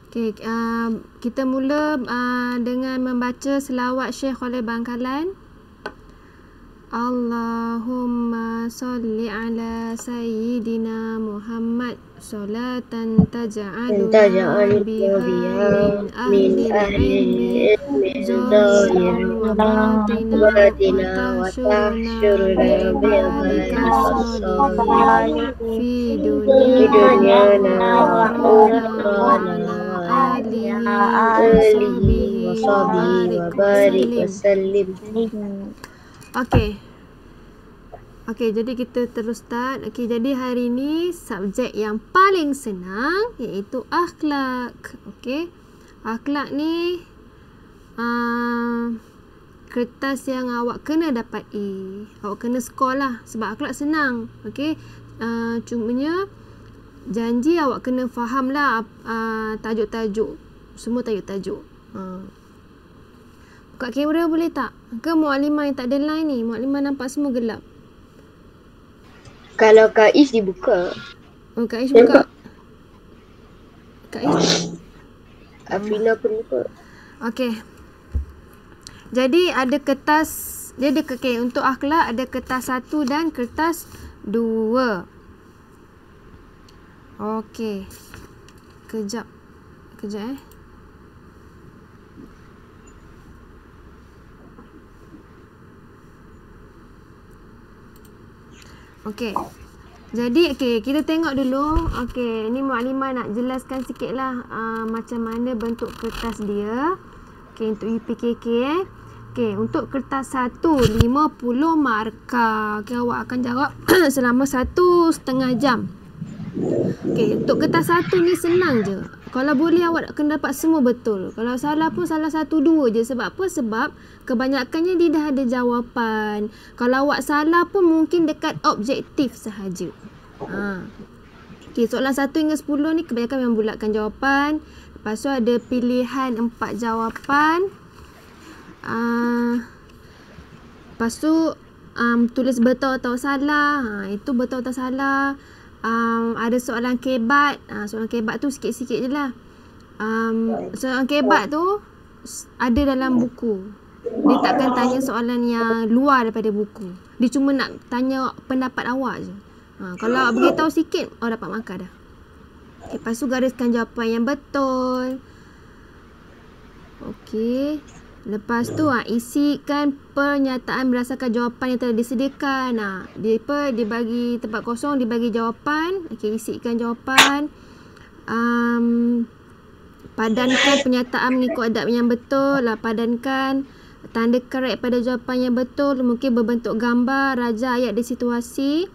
Okey, kita mula dengan membaca selawat Syekh oleh Bangkalan. Allahumma salli ala Sayyidina Muhammad salatan taj'aluna biha min ahli ilmi zahiran wa batina wa tahsyuruna bi'ibadika salihin fi dunyana wa ukhraana alihi wa sahbihi wa barik wa sallim. Okey, jadi kita terus start. Okey, jadi hari ni subjek yang paling senang iaitu akhlak. Okey. Akhlak ni kertas yang awak kena dapat A. Awak kena skor lah sebab akhlak senang. Okey. Cumanya janji awak kena faham lah tajuk-tajuk. Semua tajuk-tajuk. Buka kamera boleh tak? Ke Mu'allimah yang tak ada line ni? Mu'allimah nampak semua gelap. Kalau Kak Ish dibuka. Oh, Kak Ish buka. Kak Ish. Afina pun buka. Okey. Jadi ada kertas. Jadi okay, untuk akhlak ada kertas 1 dan kertas 2. Okey. Kejap Okey. Jadi kita tengok dulu. Okey, ni Mu'allimah nak jelaskan sikitlah macam mana bentuk kertas dia. Okey, untuk UPKK Okey, untuk kertas 1 50 markah. Okey, awak akan jawab selama 1.5 jam. Okey, untuk kertas 1 ni senang je. Kalau boleh awak kena dapat semua betul. Kalau salah pun salah 1-2 je. Sebab apa? Sebab kebanyakannya dia dah ada jawapan. Kalau awak salah pun mungkin dekat objektif sahaja. Okey, soalan 1 hingga 10 ni kebanyakan membulatkan jawapan. Lepas tu ada pilihan 4 jawapan. Lepas tu tulis betul atau salah. Itu betul atau salah. Ada soalan kebat. Soalan kebat tu sikit-sikit je lah. Soalan kebat tu ada dalam buku. Dia takkan tanya soalan yang luar daripada buku. Dia cuma nak tanya pendapat awak je. Kalau awak beritahu sikit, awak dapat markah dah. Lepas tu gariskan jawapan yang betul. Okey. Lepas tu isikan pernyataan berdasarkan jawapan yang telah disediakan. Dia bagi tempat kosong, dia bagi jawapan. Okey, isikan jawapan. Padankan pernyataan mengikut adab yang betul. Padankan tanda korek pada jawapan yang betul. Mungkin berbentuk gambar, raja, ayat di situasi.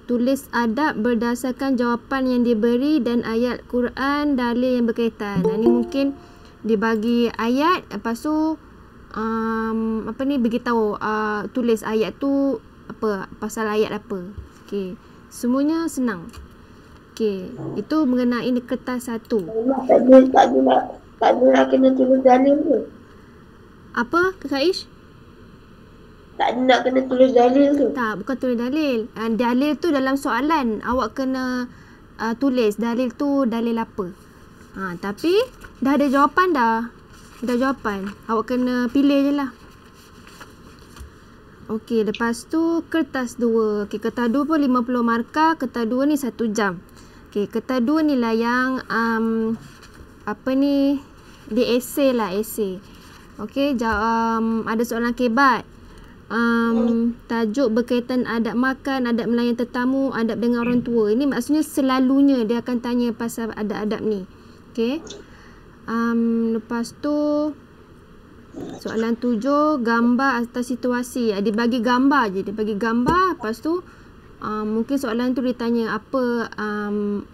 Tulis adab berdasarkan jawapan yang diberi dan ayat Quran, dalil yang berkaitan. Ini mungkin dibagi ayat, lepas tu beritahu tulis ayat tu apa, pasal ayat apa. Okey, semuanya senang. Okey, itu mengenai kertas 1. Tak ada kena tulis dalil tu. Apa Kak Ish? Tak ada nak kena tulis dalil tu. Tak, bukan tulis dalil. Dalil tu dalam soalan awak kena tulis dalil tu dalil apa. Tapi dah ada jawapan dah. Dah jawapan. Awak kena pilih je lah. Okey, lepas tu kertas 2. Okey, kertas 2 pun 50 markah. Kertas 2 ni 1 jam. Okey, kertas 2 ni lah yang dia esei lah, esei. Okey, ada soalan kebat. Tajuk berkaitan adab makan, adab melayan tetamu, adab dengan orang tua. Ini maksudnya selalunya dia akan tanya pasal adab-adab ni. Okey. Lepas tu soalan 7, gambar atas situasi. Dia bagi gambar je. Dia bagi gambar. Lepas tu mungkin soalan tu ditanya apa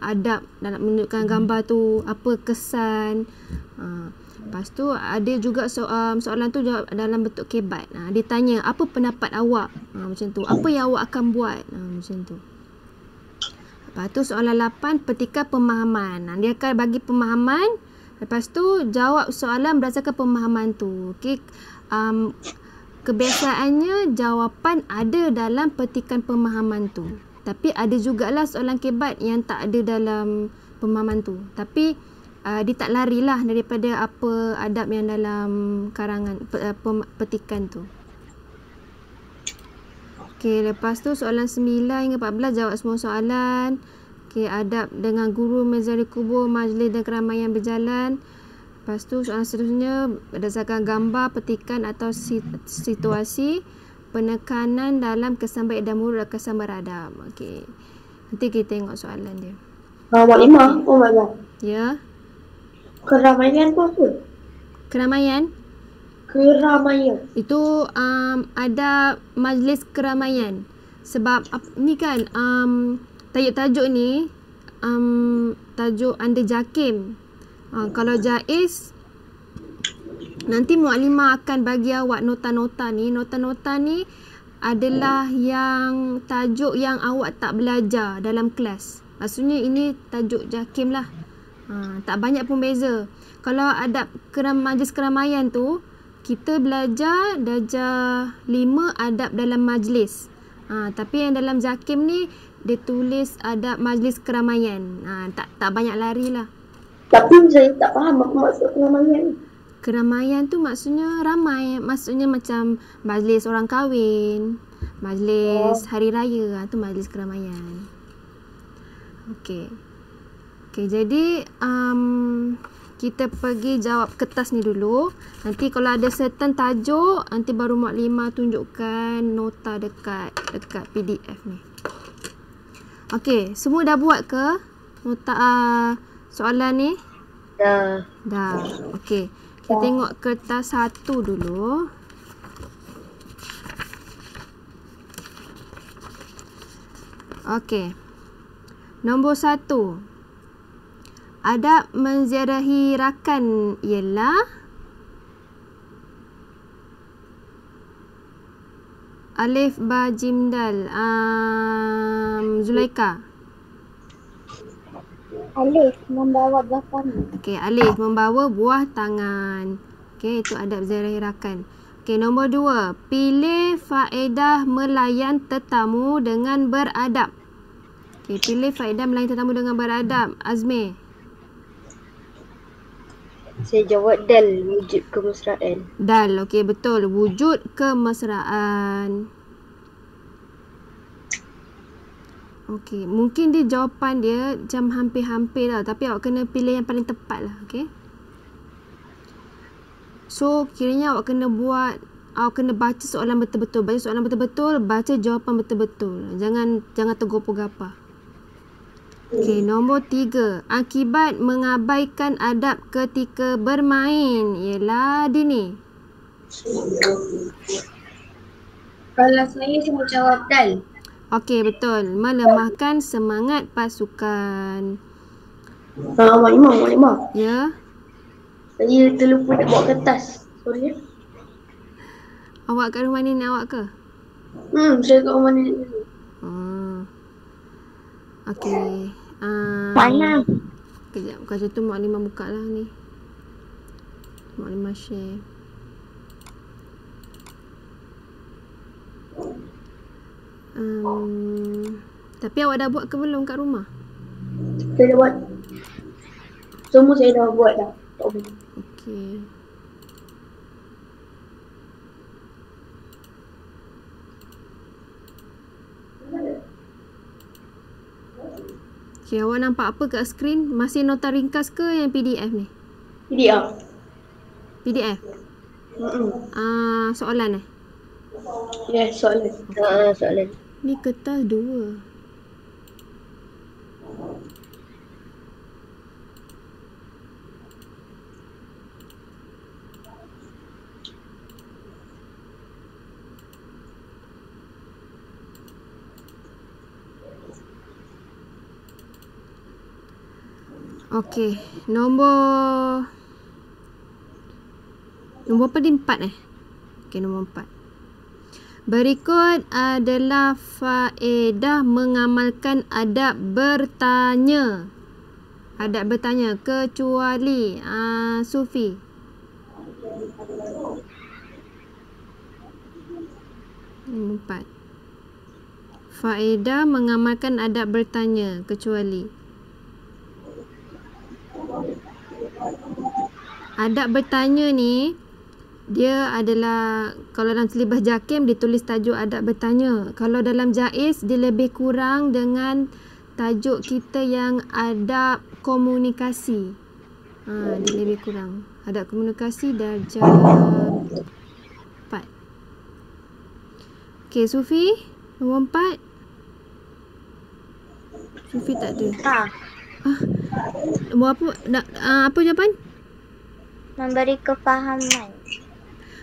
adab dalam menunjukkan gambar tu, apa kesan. Lepas tu ada juga soalan tu jawab dalam bentuk kebat. Dia tanya apa pendapat awak, macam tu. Apa yang awak akan buat, macam tu. Lepas tu soalan 8, petikan pemahaman. Dia akan bagi pemahaman. Lepas tu jawab soalan berdasarkan pemahaman tu. Okey. Kebiasaannya jawapan ada dalam petikan pemahaman tu. Tapi ada jugalah soalan kebat yang tak ada dalam pemahaman tu. Tapi dia tak larilah daripada apa adab yang dalam karangan petikan tu. Okey, lepas tu soalan 9 hingga 14 jawab semua soalan. Okey, adab dengan guru, mezari kubur, majlis dan keramaian berjalan. Lepas tu soalan seterusnya berdasarkan gambar, petikan atau situasi, penekanan dalam kesan baik dan buruk dan kesan beradab. Okey. Nanti kita tengok soalan dia. Maklimah. Oh my god. Ya. Keramaian tu apa? Keramaian Keramaian. itu ada majlis keramaian. Sebab ni kan tajuk-tajuk ni tajuk under JAKIM. Kalau JAIS nanti muklimah akan bagi awak nota-nota ni. Nota-nota ni adalah yang tajuk yang awak tak belajar dalam kelas. Maksudnya ini tajuk JAKIM lah. Tak banyak pun beza. Kalau adab majlis keramaian tu, kita belajar darjah 5 adab dalam majlis. Tapi yang dalam JAKIM ni dia tulis adab majlis keramaian. Tak banyak lari lah. Tapi saya tak faham apa maksud keramaian. Keramaian tu maksudnya ramai. Maksudnya macam majlis orang kahwin, majlis hari raya, tu majlis keramaian. Okey. Jadi kita pergi jawab kertas ni dulu. Nanti kalau ada certain tajuk, nanti baru muklimah tunjukkan nota dekat PDF ni. Okey, semua dah buat ke nota soalan ni? Dah. Okey. Kita tengok kertas 1 dulu. Okey. Nombor 1. Adab menziarahi rakan ialah alif, ba, jim, dal. Zulaika. Alif, membawa buah tangan. Okey, alif, membawa buah tangan. Okey, itu adab ziarahi rakan. Okey, nombor 2. Pilih faedah melayan tetamu dengan beradab. Okey, pilih faedah melayan tetamu dengan beradab. Azmi. Saya jawab dal, wujud kemesraan. Dal, okey, betul. Wujud kemesraan. Okey, mungkin dia jawapan dia macam hampir-hampir tau. Tapi awak kena pilih yang paling tepat lah, okey. So, kiranya awak kena baca soalan betul-betul. Baca soalan betul-betul, baca jawapan betul-betul. Jangan tergopoh-gapah. Okey, nombor 3. Akibat mengabaikan adab ketika bermain ialah Dini. Kalau saya cuma jawab dal. Okey, betul. Melemahkan semangat pasukan. Maklimah. Ya. Saya terlupa nak bawa kertas. Sorry. Awak kat rumah nenek awak ke? Saya kat rumah nenek dulu. Okey. Panas. Kejap. Kalau tu muklimah buka lah ni. Muklimah share. Tapi awak dah buat ke belum kat rumah? Saya dah buat. Semua saya dah buat dah. Okey. Okay, awak nampak apa kat skrin? Masih nota ringkas ke yang PDF ni? PDF? Soalan Yes, soalan. Soalan. Ni kertas 2. Okey, nombor apa ni? 4 Okey, nombor 4. Berikut adalah faedah mengamalkan adab bertanya. Adab bertanya kecuali Sufi. Nombor 4. Faedah mengamalkan adab bertanya kecuali Adab bertanya ni, dia adalah, kalau dalam selibas JAKIM dia tulis tajuk adab bertanya. Kalau dalam JAIZ dia lebih kurang dengan tajuk kita yang adab komunikasi. Dia lebih kurang. Adab komunikasi darjah 4. Okey, Sufi, nombor 4. Sufi tak ada. Nombor apa? Apa jawapan? Memberi kefahaman.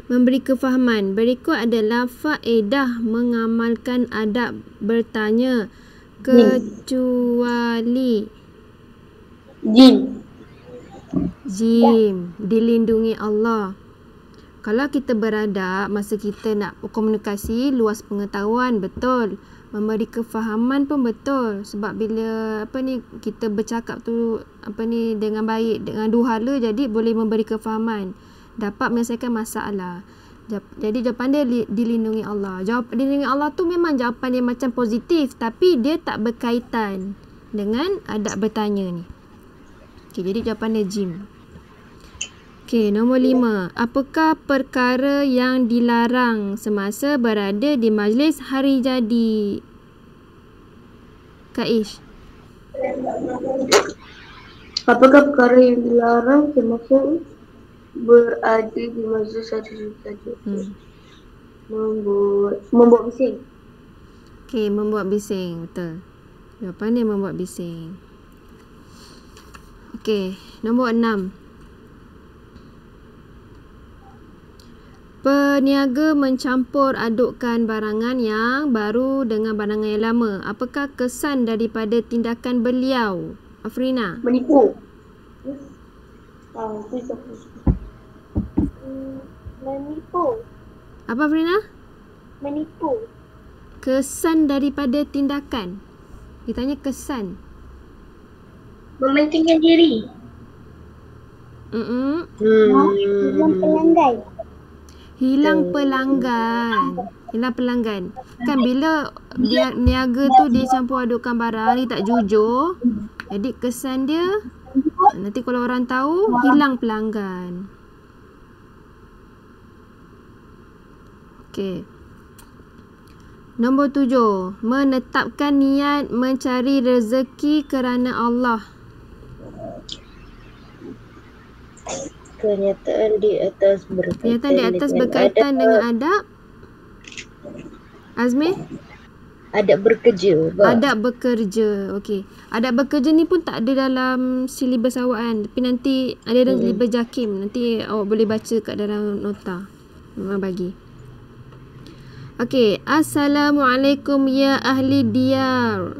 Memberi kefahaman. Berikut adalah faedah mengamalkan adab bertanya kecuali Jim, dilindungi Allah. Kalau kita beradab masa kita nak komunikasi, luas pengetahuan, betul. Memberi kefahaman pun betul. Sebab bila kita bercakap tu dengan baik, dengan dua hala, jadi boleh memberi kefahaman, dapat menyelesaikan masalah. Jadi jawapan dia dilindungi Allah. Dilindungi Allah tu memang jawapan dia macam positif, tapi dia tak berkaitan dengan adab bertanya ni. Okey, jadi jawapan dia Jim. Okey, nombor 5. Apakah perkara yang dilarang semasa berada di majlis hari jadi? Kak Ish. Apakah perkara yang dilarang semasa berada di majlis hari jadi? Membuat bising. Okey, membuat bising. Betul. Jawapan dia membuat bising. Okey, nombor 6. Peniaga mencampur adukkan barangan yang baru dengan barangan yang lama. Apakah kesan daripada tindakan beliau? Afrina. Menipu. Menipu. Apa Afrina? Menipu. Kesan daripada tindakan. Ditanya kesan. Mementingkan diri. Hilang pelanggan. Hilang pelanggan. Kan bila dia niaga tu dia campur adukkan barang, dia tak jujur. Jadi kesan dia nanti kalau orang tahu, hilang pelanggan. Okey. Nombor 7. Menetapkan niat mencari rezeki kerana Allah. Kenyataan di atas berkaitan dengan adab. Azmi? Adab bekerja. Adab bekerja. Okey. Adab bekerja ni pun tak ada dalam silibus awak kan. Tapi nanti ada dalam silibus JAKIM. Nanti awak boleh baca kat dalam nota. Memang bagi. Okey. Assalamualaikum ya ahli diyar.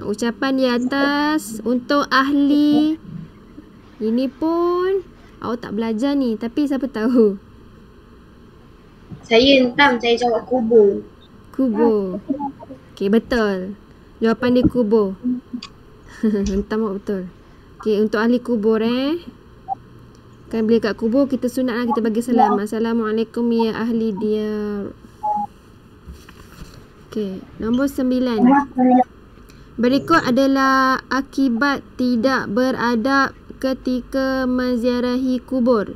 Ucapan di atas untuk ahli. Ini pun awak tak belajar ni, tapi siapa tahu? Saya entam, saya jawab kubur. Kubur. Okey, betul. Jawapan dia kubur. Entam awak betul. Okey, untuk ahli kubur kan bila kat kubur kita sunat lah, kita bagi salam. Assalamualaikum ya ahli diyar. Okey, nombor 9. Berikut adalah akibat tidak beradab ketika menziarahi kubur.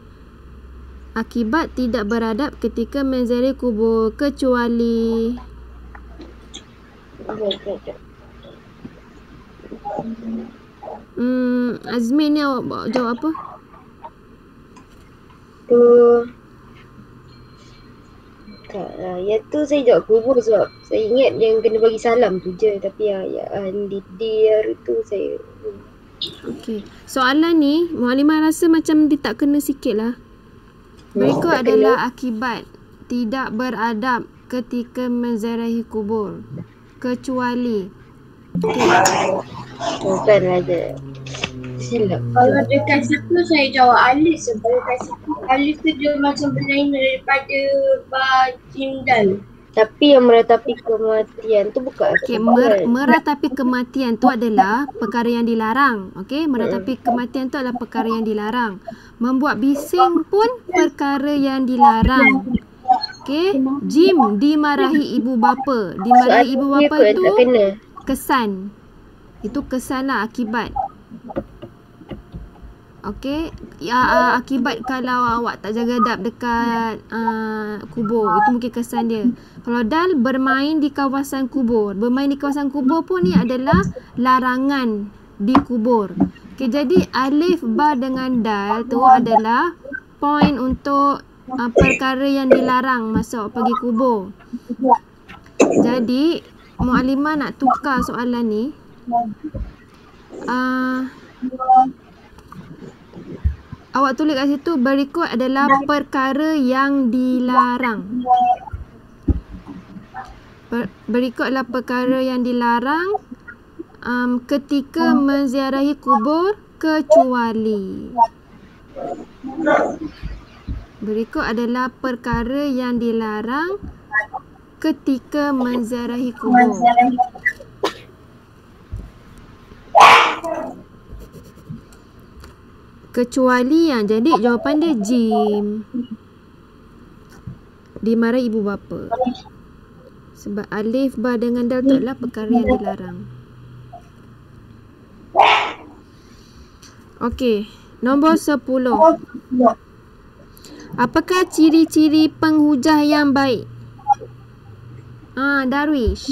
Akibat tidak beradab ketika menziarahi kubur kecuali Azmi ni awak jawab apa? Yang tu saya jawab kubur sebab saya ingat yang kena bagi salam tu je. Tapi yang ahli diyar tu saya... Okey. Soalan ni Muallimah rasa macam dia tak kena sikit lah. Berikut adalah akibat tidak beradab ketika menziarahi kubur kecuali. Bukan ada. Silap. Kalau dekat situ saya jawab alif sebab dekat situ alif tu dia macam berlainan daripada bajindal. Tapi yang meratapi kematian tu bukan Okey, meratapi kematian tu adalah perkara yang dilarang. Okey, meratapi kematian tu adalah perkara yang dilarang. Membuat bising pun perkara yang dilarang. Okey, Jim dimarahi ibu bapa. Dimarahi ibu bapa tu kesan. Itu kesan lah, akibat. Okey, akibat kalau awak tak jaga adab dekat kubur, itu mungkin kesan dia. Kalau dal, bermain di kawasan kubur. Bermain di kawasan kubur pun ni adalah larangan di kubur. Okey, jadi alif, ba dengan dal tu adalah point untuk perkara yang dilarang masa awak pergi kubur. Jadi Muallimah nak tukar soalan ni. Awak tulis kat situ, berikut adalah perkara yang dilarang. Berikut adalah perkara yang dilarang ketika menziarahi kubur kecuali. Berikut adalah perkara yang dilarang ketika menziarahi kubur. Kecuali yang jadi jawapan dia jim. Dimarahi ibu bapa. Sebab alif, ba dengan dal tu adalah perkara yang dilarang. Okey, nombor 10. Apakah ciri-ciri penghujah yang baik? Darwish.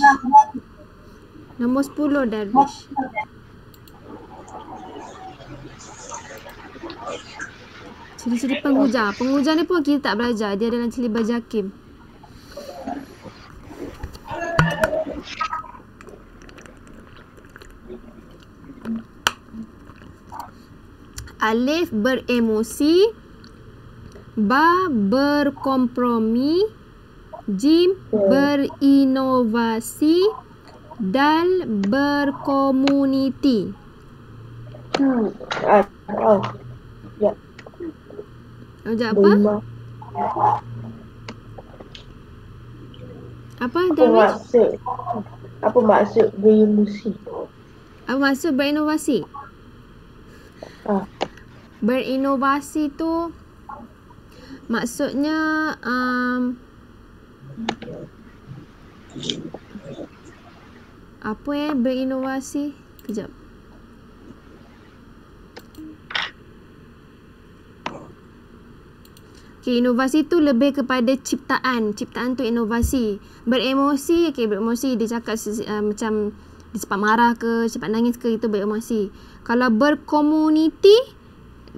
Nombor 10 Darwish. Ciri-ciri penghujah. Penghujah ni pun kita tak belajar. Dia dalam cili Bajakim. Alif, beremosi. Ba, berkompromi. Jim, berinovasi. Dal, berkomuniti. Sekejap apa? Apa Darwish? Apa maksud berinovasi? Apa maksud berinovasi? Berinovasi tu maksudnya apa berinovasi? Kejap. Okay, inovasi tu lebih kepada ciptaan. Ciptaan tu inovasi. Beremosi, okay, beremosi dia cakap macam dia cepat marah ke, cepat nangis ke, itu beremosi. Kalau berkomuniti,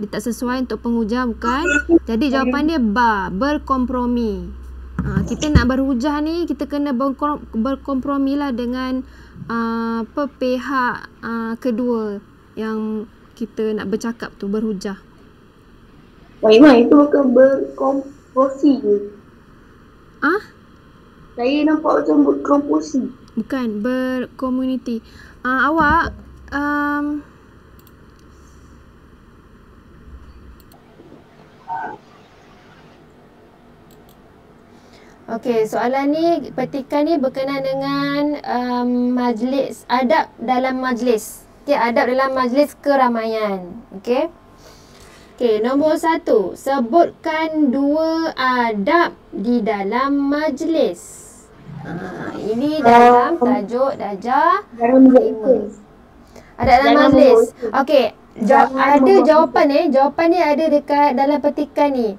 dia tak sesuai untuk penghujah, bukan. Jadi jawapan dia ba, berkompromi. Kita nak berhujah ni, kita kena berkompromi lah dengan pihak kedua yang kita nak bercakap tu, berhujah. Memang itu bukan berkomprosi je. Saya nampak macam berkomprosi. Bukan, berkomuniti. Awak okey, soalan ni, petikan ni berkenaan dengan majlis, adab dalam majlis. Okey, adab dalam majlis keramaian. Okey. Okey, nombor 1. Sebutkan 2 adab di dalam majlis. Ini dalam tajuk darjah 5. Adab dalam majlis. Okey, ada jawapan jawapan ni ada dekat dalam petikan ni.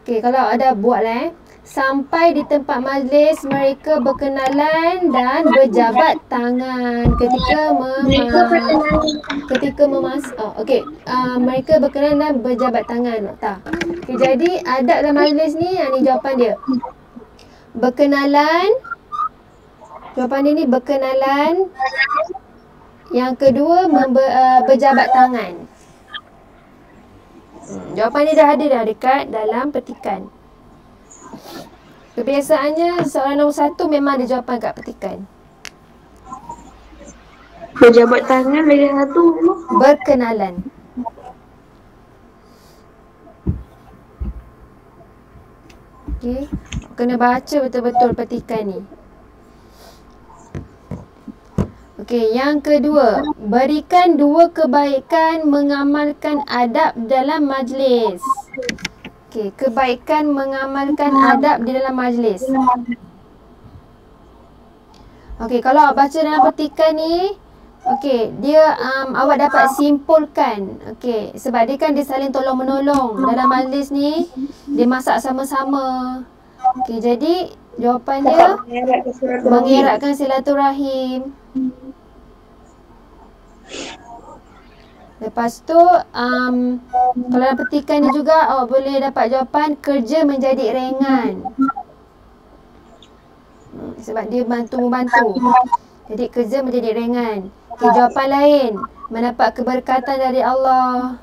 Okey, kalau ada buatlah Sampai di tempat majlis, mereka berkenalan dan berjabat tangan mereka berkenalan dan berjabat tangan. Okay, jadi adab dalam majlis ni, ni jawapan dia. Berkenalan. Jawapan dia ni berkenalan. Yang kedua berjabat tangan. Jawapan ni dah ada dah dekat dalam petikan. Kebiasaannya soalan nombor 1 memang ada jawapan kat petikan. Berjabat tangan lagi satu. Berkenalan. Okey, kena baca betul-betul petikan ni. Okey, yang kedua, berikan 2 kebaikan mengamalkan adab dalam majlis. Okey, kebaikan mengamalkan adab di dalam majlis. Okey, kalau awak baca dalam petikan ni, Okey, dia awak dapat simpulkan. Okey, sebab dia kan dia saling tolong menolong. Dalam majlis ni dia masak sama-sama. Okey, jadi jawapan dia mengeratkan silaturahim. Lepas tu kalau dalam petikan ni juga awak boleh dapat jawapan kerja menjadi ringan. Sebab dia membantu. Jadi kerja menjadi ringan. Okay, jawapan lain, mendapat keberkatan dari Allah.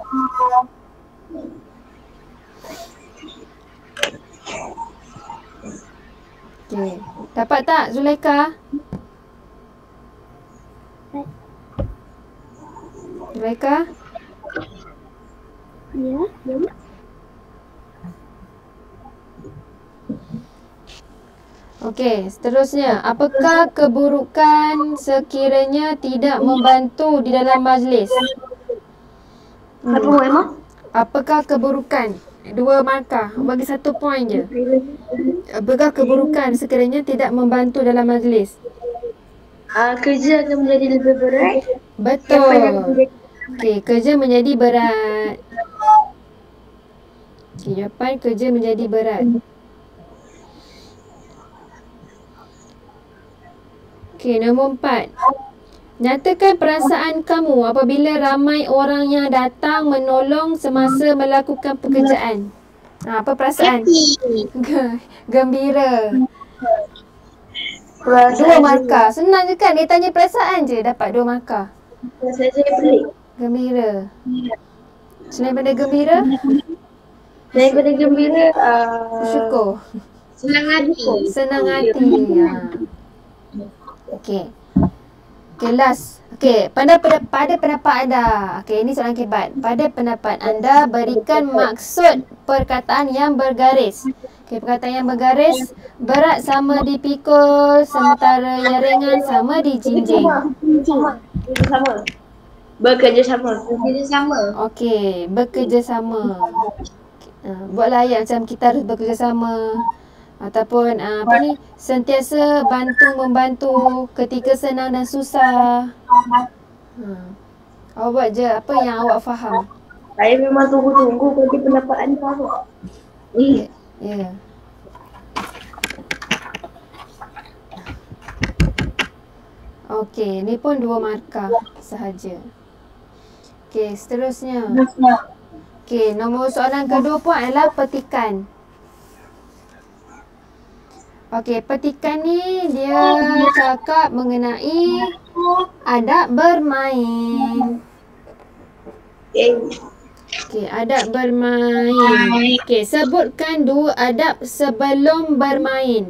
Okay. Dapat tak Zulaikha? Zulaikha? Ya. Okey, seterusnya. Apakah keburukan sekiranya tidak membantu di dalam majlis? Apa Emma? Apakah keburukan? 2 markah. Bagi 1 poin je. Apakah keburukan sekiranya tidak membantu dalam majlis? Kerja akan menjadi lebih berat. Betul. Okey, kerja menjadi berat. Okey, jawapan kerja menjadi berat. Okey, nombor 4. Nyatakan perasaan kamu apabila ramai orang yang datang menolong semasa melakukan pekerjaan. Apa perasaan? Gembira. 2 markah. Senang je kan? Dia tanya perasaan je dapat 2 markah. Perasaan saya pelik. Gembira. Selain daripada gembira? Daripada gembira, Syukur. Senang hati. Senang hati. Okey. Okey, last. Okey, pada pendapat anda. Okey, ini soalan akibat. Pada pendapat anda, berikan maksud perkataan yang bergaris. Okey, perkataan yang bergaris, berat sama dipikul, sementara yang ringan sama dijinjing. sama. Bekerjasama. Okey, bekerjasama. Buatlah ayat macam kita harus bekerjasama. Ataupun sentiasa membantu ketika senang dan susah. Awak buat je apa yang awak faham. Saya memang tunggu-tunggu bagi pendapat anda. Ya. Okey, ni pun 2 markah sahaja. Okey, seterusnya. Okey, nombor soalan kedua pun adalah petikan. Okey, petikan ni dia cakap mengenai adab bermain. Okey, adab bermain. Okey, sebutkan 2 adab sebelum bermain.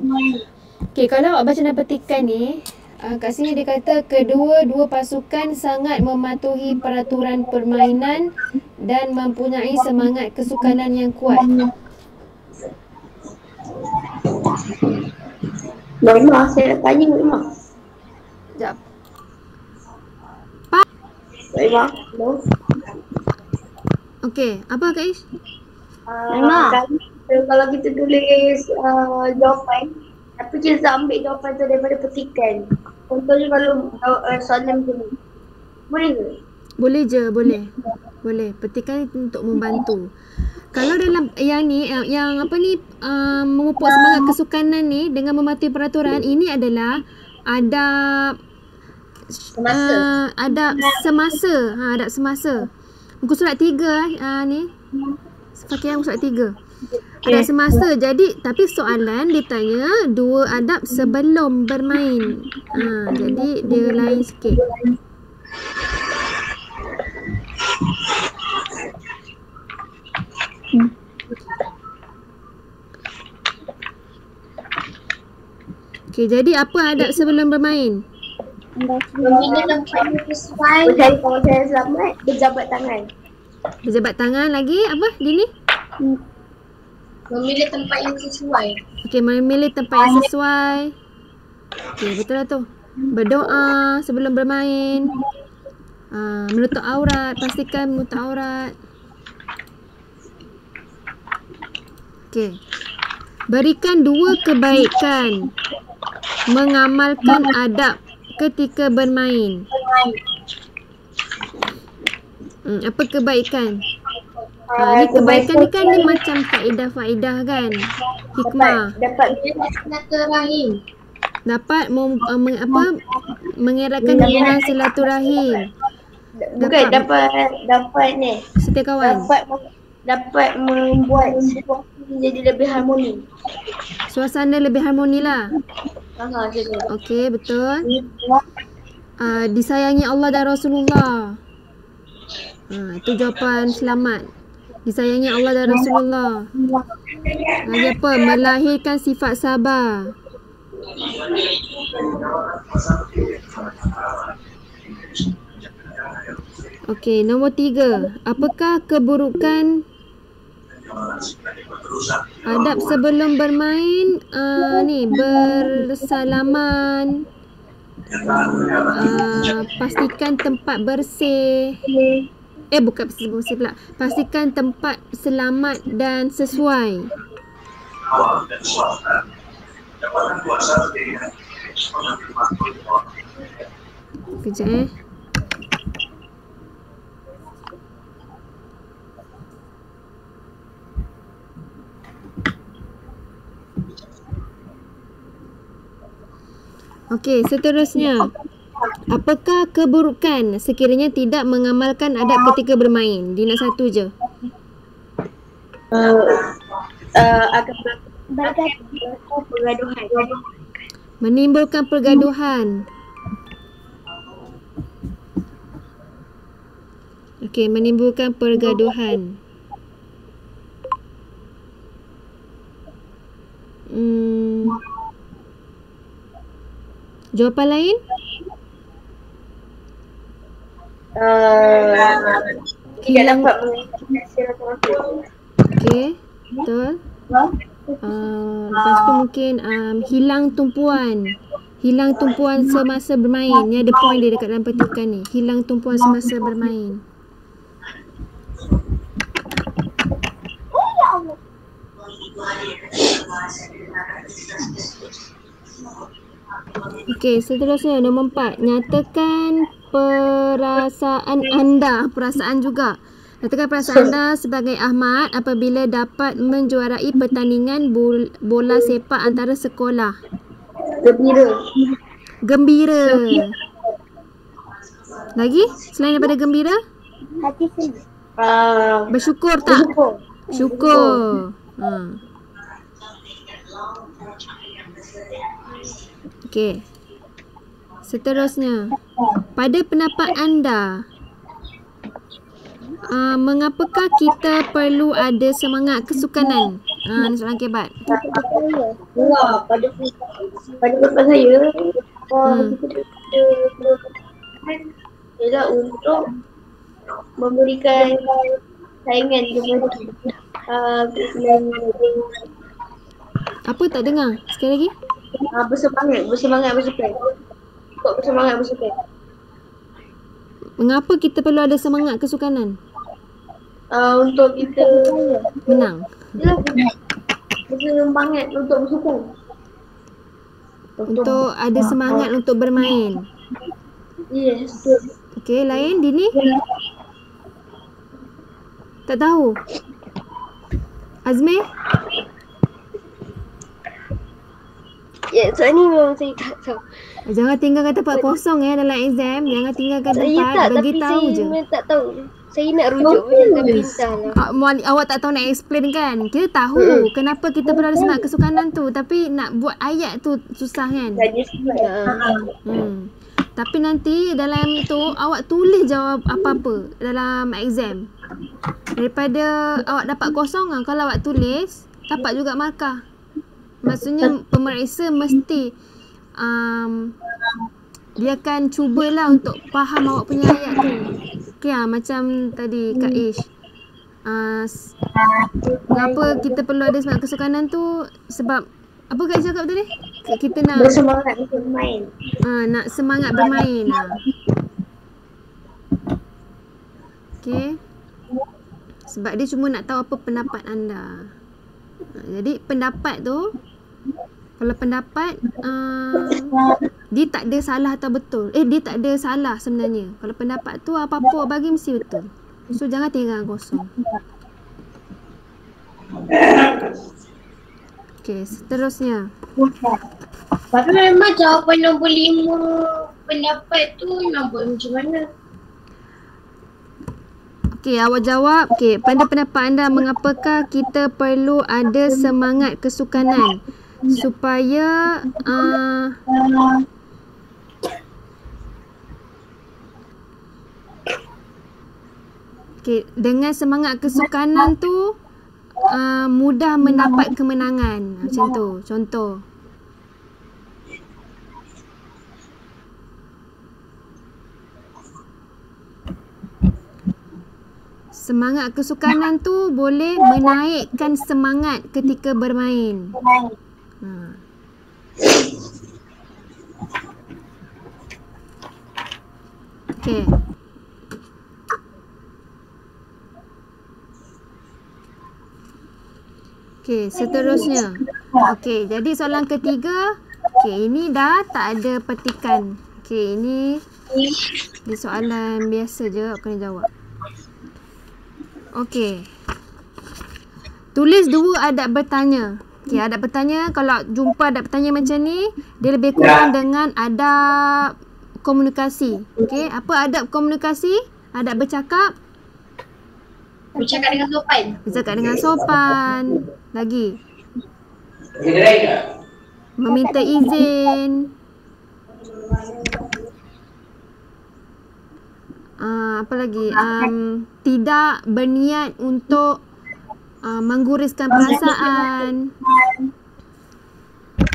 Okey, kalau awak baca dalam petikan ni, kat sini dia kata kedua-dua pasukan sangat mematuhi peraturan permainan dan mempunyai semangat kesukanan yang kuat. Memang saya nak tanya Memang. Sekejap. Memang. Okey, apa Kak Ish? Kalau kita tulis jawapan, tapi kita ambil jawapan tu daripada petikan. Contohnya kalau soalan tu ni. Boleh ke? Boleh je, boleh. Boleh. Petikan untuk membantu. Kalau dalam yang ni, memupuk semangat kesukanan ni dengan mematuhi peraturan, ini adalah adab adab semasa. Adab semasa. Muka surat 3 ni. Fakir muka surat 3. Adab semasa. Jadi, tapi soalan dia tanya 2 adab sebelum bermain. Jadi dia lain sikit. Okey, jadi apa adab sebelum bermain? Memilih tempat yang sesuai. Kalau saya selamat, berjabat tangan. Berjabat tangan lagi, apa dia ni? Memilih tempat yang sesuai. Okey, memilih tempat yang sesuai. Okey, betul lah tu. Berdoa sebelum bermain. Menutup aurat, pastikan menutup aurat. Okey. Berikan 2 kebaikan mengamalkan adab ketika bermain. Apa kebaikan? Ni kebaikan ni kan dia macam faedah-faedah kan. Hikmah. Dapat silaturahim. Dapat mengeratkan hubungan silaturahim. Bukan dapat ni. Setia kawan. Dapat membuat situasi jadi lebih harmoni. Suasana lebih harmoni lah. Macam tu. Okey, betul. Disayangi Allah dan Rasulullah. Itu jawapan selamat. Disayangi Allah dan Rasulullah. Lagi apa? Melahirkan sifat sabar. Okey, nombor 3. Apakah keburukan adab sebelum bermain? Bersalaman. Pastikan tempat bersih. Bukan bersih pula. Pastikan tempat selamat dan sesuai. Kejap Okey, seterusnya. Apakah keburukan sekiranya tidak mengamalkan adab ketika bermain? Dina satu je. Akan pergaduhan. Menimbulkan pergaduhan. Okey, menimbulkan pergaduhan. Jawapan lain? Tidak dapat mengamalkan silaturahim. Okey, betul. Lepas tu mungkin hilang tumpuan. Hilang tumpuan semasa bermain. Ni ada point dia dekat dalam petikan ni. Hilang tumpuan semasa bermain. Okey, seterusnya nombor 4. Nyatakan perasaan anda. Perasaan juga. Nyatakan perasaan anda sebagai Ahmad apabila dapat menjuarai pertandingan bola sepak antara sekolah. Gembira. Lagi? Selain daripada gembira? Hati sedih. Bersyukur tak? Syukur. Okey. Seterusnya. Pada pendapat anda, mengapakah kita perlu ada semangat kesukanan? Ni soalan kebat. Pada pendapat saya, ialah untuk memberikan saingan kepada Apa tak dengar? Sekali lagi. bersemangat bersukan. Kok bersemangat bersukan. Mengapa kita perlu ada semangat kesukanan? Untuk kita Menang. bersemangat untuk bersukan. Untuk ada semangat untuk bermain. Yes. Okey, lain Dini? Tak tahu. Azmi? Ya, soal ni memang saya tak tahu. Jangan tinggalkan tempat kosong dalam exam. Jangan tinggalkan Saya tempat. tak, Bagi tapi tahu saya je. memang tak tahu. Saya nak rujuk macam tak pintar lah. Awak tak tahu nak explain kan? Kita tahu kenapa kita perlu ada semangat kesukanan tu. Tapi nak buat ayat tu susah kan? Tapi nanti dalam tu awak tulis jawab apa-apa dalam exam. Daripada awak dapat kosong lah. Kalau awak tulis, dapat juga markah. Maksudnya pemeriksa mesti dia akan cubalah untuk faham awak punya ayat tu. Okay, macam tadi Kak Ish. Kenapa kita perlu ada semangat kesukanan tu? Sebab apa Kak Ish cakap tadi? Kita nak Bersemangat untuk bermain. nak semangat bermain lah. Okay. Sebab dia cuma nak tahu apa pendapat anda. Jadi pendapat tu, kalau pendapat dia tak ada salah atau betul. Dia tak ada salah sebenarnya. Kalau pendapat tu apa-apa bagi mesti betul. So jangan tinggal kosong. Okey, seterusnya. Tapi memang jawapan nombor 5 pendapat tu nak buat macam mana? Okey, awak jawab. Okey, pada pendapat anda, mengapakah kita perlu ada semangat kesukanan supaya okey, dengan semangat kesukanan tu mudah mendapat kemenangan. Macam tu, contoh. Semangat kesukanan tu boleh menaikkan semangat ketika bermain. Okey. Okey, seterusnya. Okey, jadi soalan ketiga. Okey, ini dah tak ada petikan. Okey, ini soalan biasa je awak kena jawab. Okey. Tulis 2 adab bertanya. Okey, adab bertanya, kalau jumpa adab bertanya macam ni, dia lebih kurang dengan adab komunikasi. Okey, apa adab komunikasi? Adab bercakap? Bercakap dengan sopan. Bercakap dengan sopan. Lagi. Meminta izin. Apa lagi? Tidak berniat untuk mengguriskan perasaan.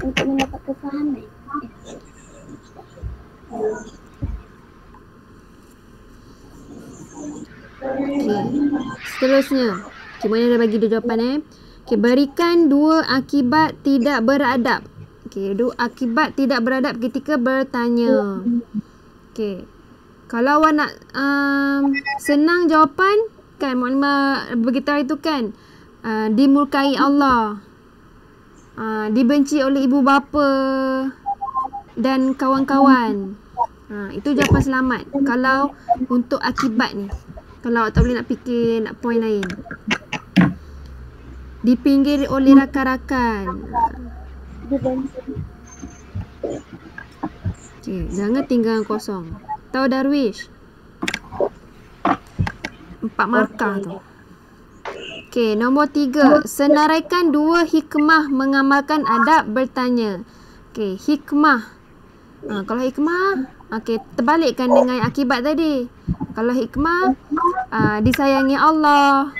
Untuk mendapat kefahaman. Okay. Seterusnya. Okay, mana dah bagi 2 jawapan Okay, berikan 2 akibat tidak beradab. Okay, 2 akibat tidak beradab ketika bertanya. Okay. Kalau awak nak senang jawapan, kan maknanya beritahu itu kan, dimurkai Allah, dibenci oleh ibu bapa dan kawan-kawan. Itu jawapan selamat. Kalau untuk akibat ni, kalau awak tak boleh nak fikir nak point lain. Dipinggiri oleh rakan-rakan. Okay, jangan tinggal kosong. Tahu Darwish? 4 markah tu. Okey, nombor 3. Senaraikan 2 hikmah mengamalkan adab bertanya. Okey, hikmah. Kalau hikmah, okey, terbalikkan dengan akibat tadi. Kalau hikmah, disayangi Allah,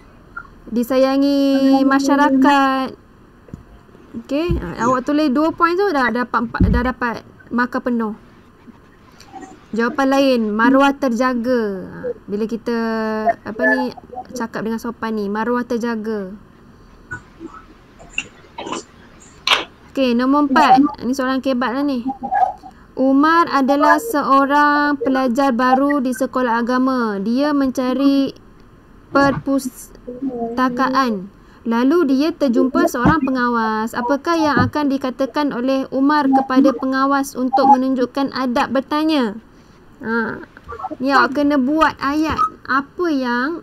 disayangi masyarakat. Okey, awak tulis 2 point tu dah dapat markah penuh. Jawapan lain, maruah terjaga. Bila kita cakap dengan sopan ni, maruah terjaga. Okey, nombor 4. Ini soalan kebat lah ni. Umar adalah seorang pelajar baru di sekolah agama. Dia mencari perpustakaan. Lalu dia terjumpa seorang pengawas. Apakah yang akan dikatakan oleh Umar kepada pengawas untuk menunjukkan adab bertanya? Ni awak kena buat ayat. Apa yang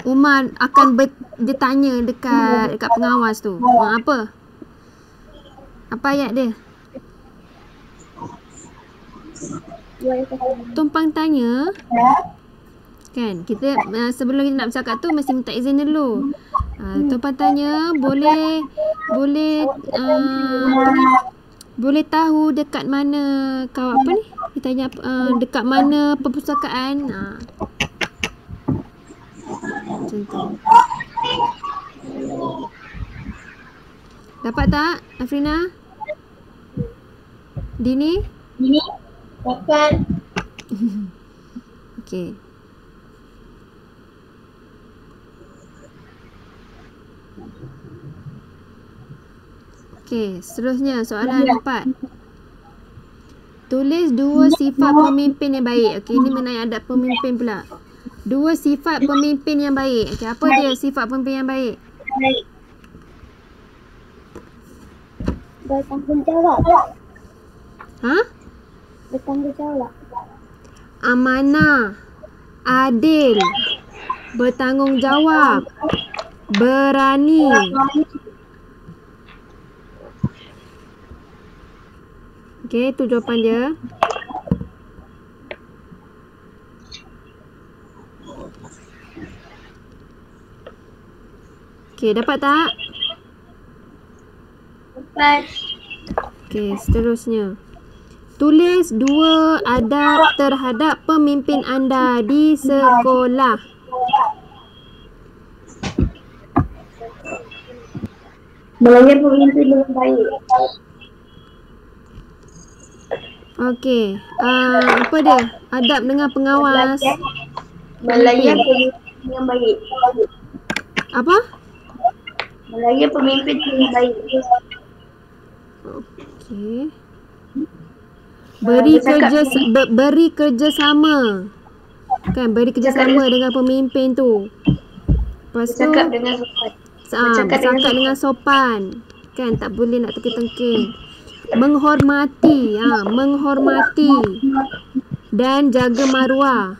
Umar akan bertanya dekat pengawas tu? Apa? Apa ayat dia? Tumpang tanya. Kan, kita sebelum kita nak bercakap tu mesti minta izin dulu. Tumpang tanya boleh tahu dekat mana kau apa ni? Kita tanya dekat mana perpustakaan. Macam tu. Dapat tak, Afrina? Dini? Dapat. Okey. Okey, seterusnya soalan 4. Tulis 2 sifat pemimpin yang baik. Okey, ini mengenai adab pemimpin pula. 2 sifat pemimpin yang baik. Okey, apa dia sifat pemimpin yang baik? Bertanggungjawab. Ha? Bertanggungjawab. Amanah. adil, bertanggungjawab, berani. Okey, itu jawapan dia. Okey, dapat tak? Dapat. Okey, seterusnya. Tulis 2 adab terhadap pemimpin anda di sekolah. Melayan pemimpin dengan baik. Okey, apa dia? Adab dengan pengawas. Melayan pemimpin dengan baik. Apa? Melayan pemimpin dengan baik. Okey. Beri kerjasama. Kan, beri kerjasama dengan pemimpin tu. Lepas tu Bercakap dengan sopan. bercakap dengan sopan. Kan, tak boleh nak tengking-tengking. Menghormati, menghormati dan jaga maruah.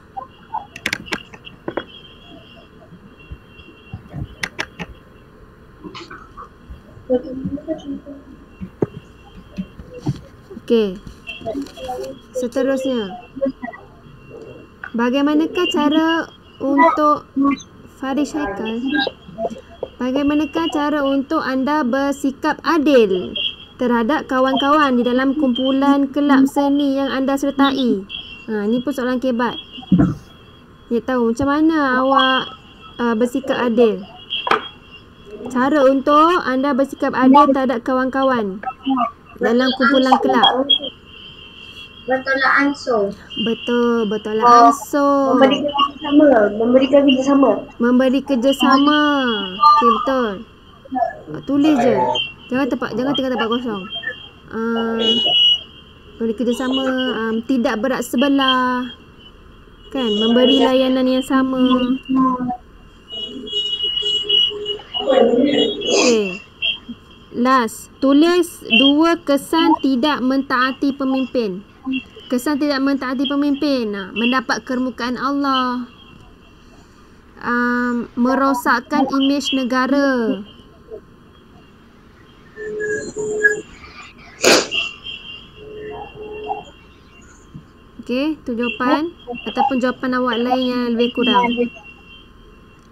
Okey. Seterusnya. Bagaimanakah cara untuk Faris Haikal? Bagaimanakah cara untuk anda bersikap adil terhadap kawan-kawan di dalam kumpulan kelab seni yang anda sertai? Ni pun soalan kebat. Dia tahu macam mana awak bersikap adil. Cara untuk anda bersikap adil terhadap kawan-kawan dalam kumpulan kelab. Bertolak ansur. Betul, bertolak ansur. Memberikan kerjasama. Memberi kerjasama. Okey, betul. Tulis je. Jangan tinggal tempat kosong. Memberi kerjasama, tidak berat sebelah. Kan, memberi layanan yang sama. Okey. Last, tulis 2 kesan tidak mentaati pemimpin. Kesan tidak mentaati pemimpin, mendapat kemukaan Allah, merosakkan imej negara. Okey, tu jawapan ataupun jawapan awak lain yang lebih kurang.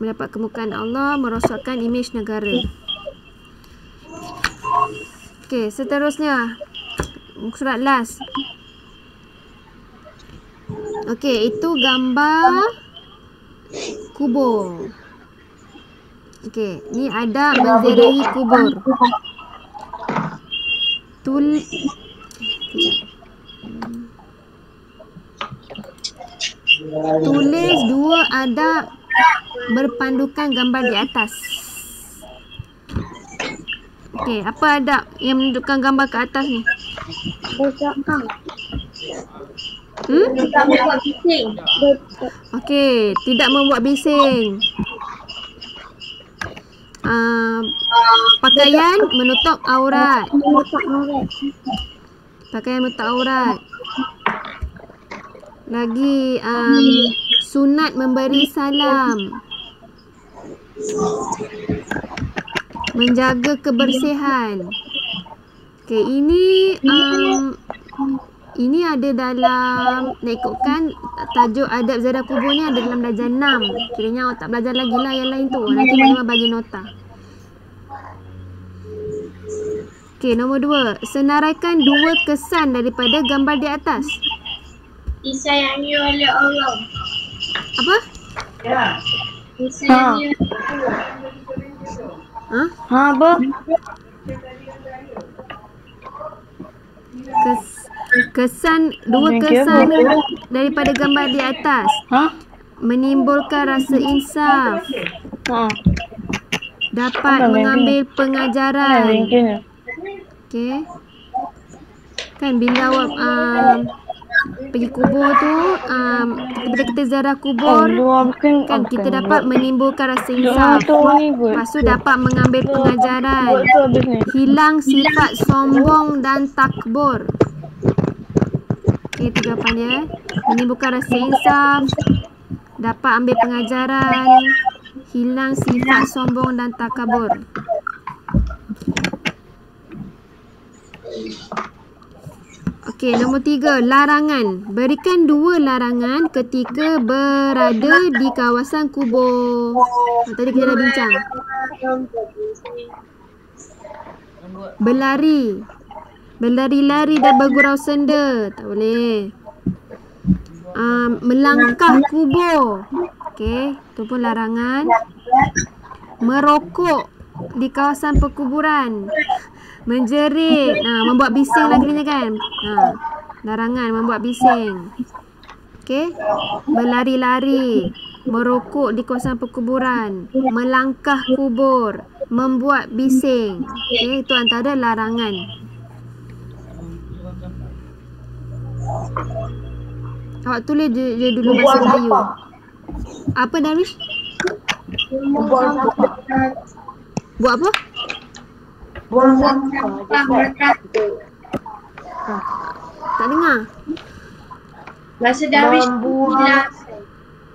Mendapat kemukaan Allah, merosakkan imej negara. Okey, seterusnya surat last. Okey, itu gambar kubur. Okey, ni ada menziarahi kubur. Tulis 2 adab berpandukan gambar di atas. Okey, apa adab yang menunjukkan gambar ke atas ni? Tak membuat bising. Okey, tidak membuat bising. Pakaian menutup aurat. Pakaian menutup aurat. Lagi sunat memberi salam. Menjaga kebersihan. Okey, ini ada dalam, nak ikutkan tajuk adab ziarah kubur ni ada dalam darjah 6. Kiranya awak tak belajar lagi lah yang lain tu. Nanti memang bagi nota. Okey, nombor 2. Senaraikan 2 kesan daripada gambar di atas. Disayangi oleh Allah. Apa? Disayangi Apa? Kesan, 2 kesan daripada gambar di atas. Menimbulkan rasa insaf. Dapat mengambil pengajaran. Okey. Kan bila awak pergi kubur tu, bila kita ziarah kubur, kan kita dapat menimbulkan rasa insaf. Lepas tu dapat mengambil pengajaran. Hilang sifat sombong dan takbur. Itu jawapannya. Menimbulkan rasa insaf, dapat ambil pengajaran, hilang sifat sombong dan takabur. Okey, nombor 3, larangan. Berikan 2 larangan ketika berada di kawasan kubur. Tadi kita dah bincang. Berlari. Berlari-lari dan bergurau senda. Tak boleh. Melangkah kubur. Okey, itu pun larangan. Merokok di kawasan perkuburan. Menjerit, membuat bising lagi ni kan. Larangan membuat bising. Okey. Berlari-lari, merokok di kawasan perkuburan, melangkah kubur, membuat bising. Okey, itu antara larangan. Awak tulis je dulu bahasa Melayu. Apa Darwish? Buat apa? Buang sampah. Tak dengar. Bahasa Darwish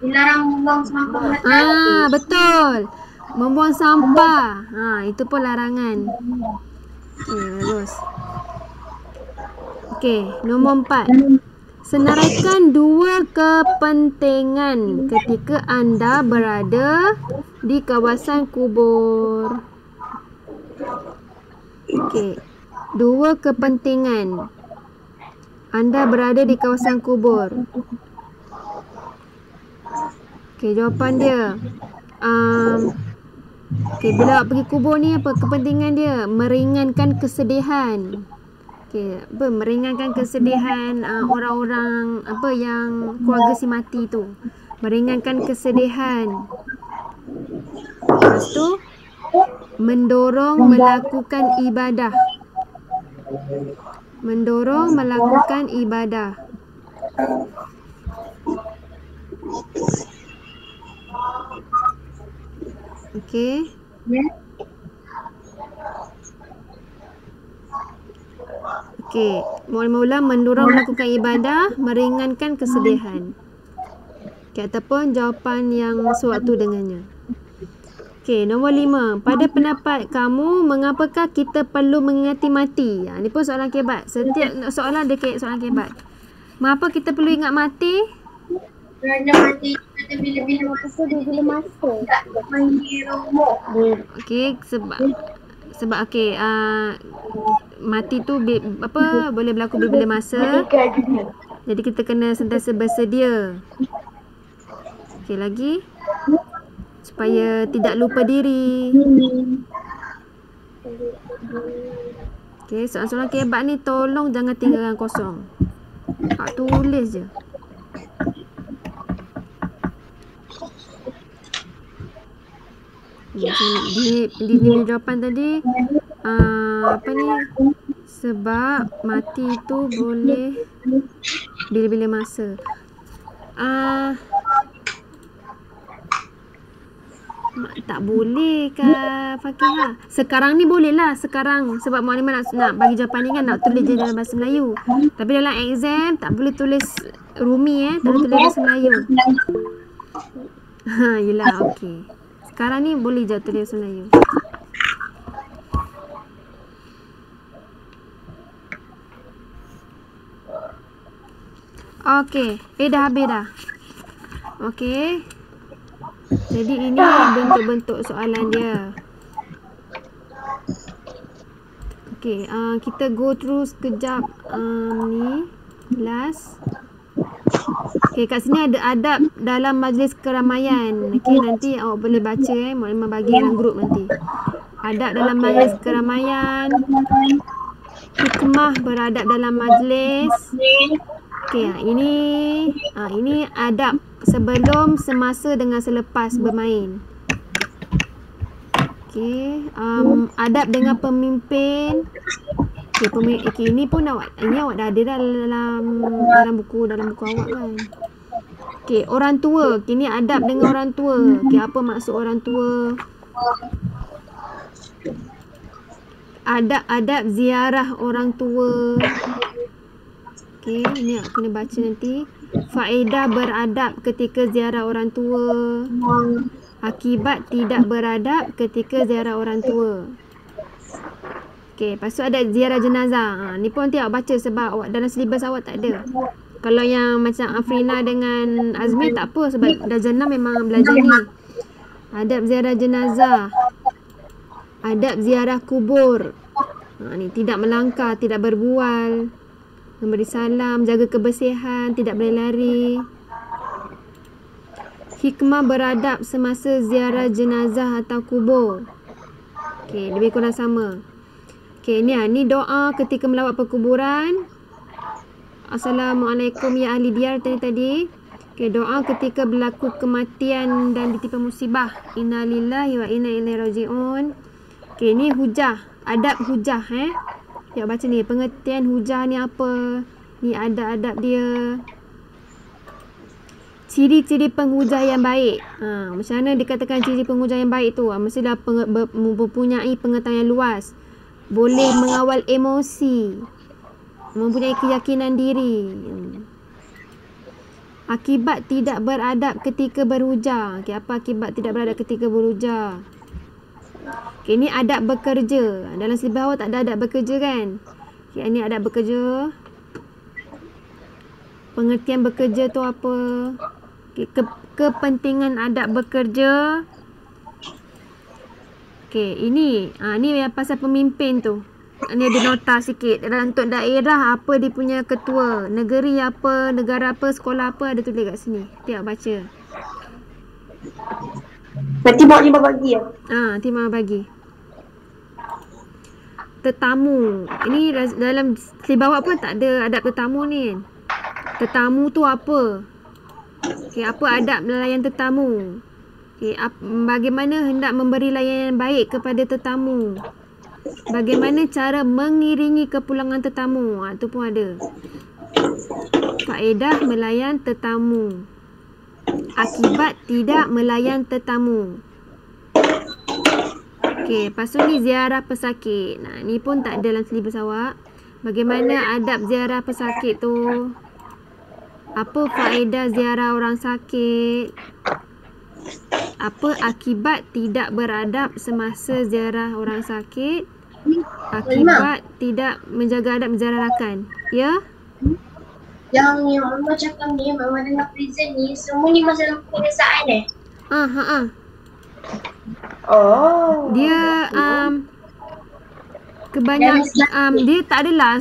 dilarang membuang sampah. Betul. Membuang sampah. Itu pun larangan. Bagus. Okey, nombor 4. Senaraikan 2 kepentingan ketika anda berada di kawasan kubur. Okey, 2 kepentingan anda berada di kawasan kubur. Okey, jawapan dia. Okey, bila awak pergi kubur ni, apa kepentingan dia? Meringankan kesedihan. Okey, meringankan kesedihan orang-orang yang keluarga si mati tu. Meringankan kesedihan. Lepas tu mendorong melakukan ibadah. Mendorong melakukan ibadah. Okey. Okey, mula-mula mendorong melakukan ibadah, meringankan kesedihan. Okey, ataupun jawapan yang sewaktu dengannya. Okey, nombor 5. Pada pendapat kamu, mengapakah kita perlu mengingati mati? Ni pun soalan kebat. Setiap soalan ada soalan kebat. Mengapa kita perlu ingat mati? Kerana mati kita bila-bila masa. Tak panggil rumah. Okey, sebab okey, mati tu boleh berlaku bila-bila masa. Jadi kita kena sentiasa bersedia. Okey, lagi supaya tidak lupa diri. Okey, soalan-soalan kebat ni tolong jangan tinggalkan kosong. Tak tulis je. Di jawapan tadi sebab mati itu boleh bila-bila masa. Tak boleh Kak Fakihah. Sekarang ni boleh lah. Sekarang sebab Mualimah nak bagi jawapan ni kan, nak tulis je dalam bahasa Melayu. Tapi dalam exam tak boleh tulis Rumi tak boleh tulis bahasa Melayu. Yelah, okey. Sekarang ni boleh je tulis bahasa Melayu. Okey, dah habis dah. Okey. Jadi ini bentuk-bentuk soalan dia. Okey, kita go through sekejap ni last. Okey, kat sini ada adab dalam majlis keramaian. Okey, nanti awak boleh baca Mualimah bagi dalam grup nanti. Adab dalam majlis keramaian. Hikmah beradab dalam majlis. Okey, ini adab sebelum, semasa dengan selepas bermain. Okey, adab dengan pemimpin. Okey, ini pun awak dah ada dalam buku awak kan. Okey, orang tua. Okey, ni adab dengan orang tua. Okey, apa maksud orang tua? Adab ziarah orang tua. Okey, ni aku kena baca nanti. Faedah beradab ketika ziarah orang tua. Akibat tidak beradab ketika ziarah orang tua. Okey, lepas tu ada ziarah jenazah. Ni pun nanti awak baca sebab awak dalam silibus awak tak ada. Kalau yang macam Afrina dengan Azmi tak apa sebab dah jenam memang belajar ni. Adab ziarah jenazah. Adab ziarah kubur. Ni tidak melangkah, tidak berbual, memberi salam, jaga kebersihan, tidak boleh lari. Hikmah beradab semasa ziarah jenazah atau kubur. Okey, lebih kurang sama. Okey, ni doa ketika melawat perkuburan. Assalamualaikum ya ahli diyar tadi. Okey, doa ketika berlaku kematian dan ditimpa musibah. Innalillahi wa inna ilaihi rajiun. Okey, ni hujah, adab hujah Tengok baca ni, pengertian hujah ni apa? Ni adab-adab dia. Ciri-ciri penghujah yang baik. Macam mana dikatakan ciri penghujah yang baik tu? Mestilah mempunyai pengetahuan yang luas. Boleh mengawal emosi. Mempunyai keyakinan diri. Akibat tidak beradab ketika berhujah. Okay, apa akibat tidak beradab ketika berhujah? Okay, ni adab bekerja. Dalam silibus awak tak ada adab bekerja kan? Okay, ni adab bekerja. Pengertian bekerja tu apa? Okay, kepentingan adab bekerja. Okay, ini yang pasal pemimpin tu. Ni ada nota sikit. Dalam untuk daerah apa dia punya ketua. Negeri apa, negara apa, sekolah apa ada tulis kat sini. Tengok baca. Nanti Mak Limah bagi ya? Nanti Mak bagi. Tetamu. Ini dalam silibus awak pun tak ada adab tetamu ni. Tetamu tu apa? Okay, apa adab melayan tetamu? Okay, bagaimana hendak memberi layanan baik kepada tetamu? Bagaimana cara mengiringi kepulangan tetamu? Tu pun ada. Faedah melayan tetamu. Akibat tidak melayan tetamu. Okey, lepas tu ni ziarah pesakit. Ni pun tak ada dalam silibus awak. Bagaimana adab ziarah pesakit tu? Apa faedah ziarah orang sakit? Apa akibat tidak beradab semasa ziarah orang sakit? Akibat tidak menjaga adab ziarah rakan. Ya? Yang Mama cakap ni, Mama dengar prison ni, semua ni masalah pengesaan Oh. Dia kebanyakan dia tak adalah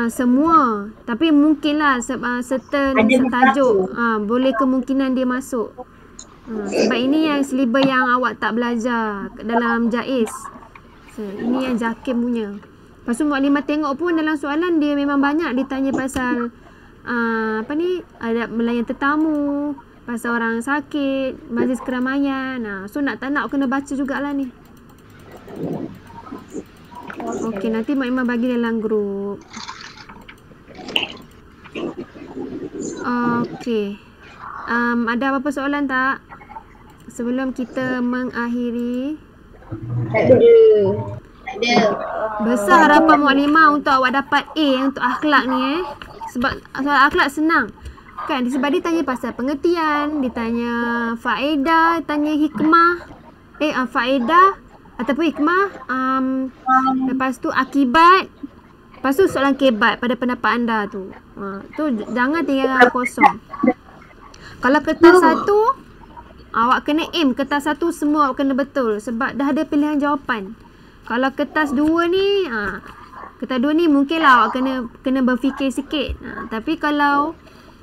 semua, tapi mungkinlah certain tajuk boleh kemungkinan dia masuk. Sebab ini yang silibus yang awak tak belajar dalam JAIS. Ini yang JAKIM punya. Lepas tu Mak Limah tengok pun dalam soalan dia memang banyak ditanya pasal adab melayan tetamu, pasal orang sakit, majlis keramaian. So nak tak nak kena baca jugalah ni. Okey, nanti Mak Limah bagi dalam grup. Okey. Ada apa-apa soalan tak? Sebelum kita mengakhiri. Tak ada. Besar harapan Mak Limah untuk awak dapat A untuk akhlak ni Sebab soal akhlak senang. Kan sebab dia tanya pasal pengertian, dia tanya faedah, tanya hikmah. Faedah ataupun hikmah. Lepas tu akibat. Lepas tu soalan kebat pada pendapat anda tu. Tu jangan tinggalkan kosong. Kalau kertas satu, awak kena aim kertas satu semua awak kena betul sebab dah ada pilihan jawapan. Kalau kertas dua ni, kertas dua ni mungkinlah awak kena berfikir sikit. Tapi kalau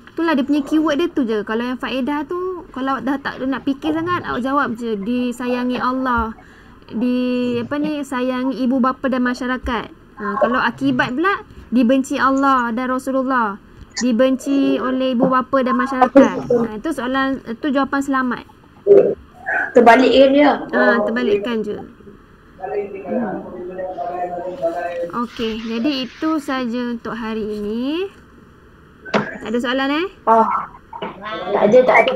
itulah dia punya keyword dia tu je. Kalau yang faedah tu, kalau awak dah tak nak fikir sangat, awak jawab je disayangi Allah, sayangi ibu bapa dan masyarakat. Kalau akibat pula dibenci Allah dan Rasulullah, dibenci oleh ibu bapa dan masyarakat. Itu soalan, itu jawapan selamat. Terbalikkan dia. Terbalikkan je. Okey, jadi itu saja untuk hari ini. Tak ada soalan Tak ada.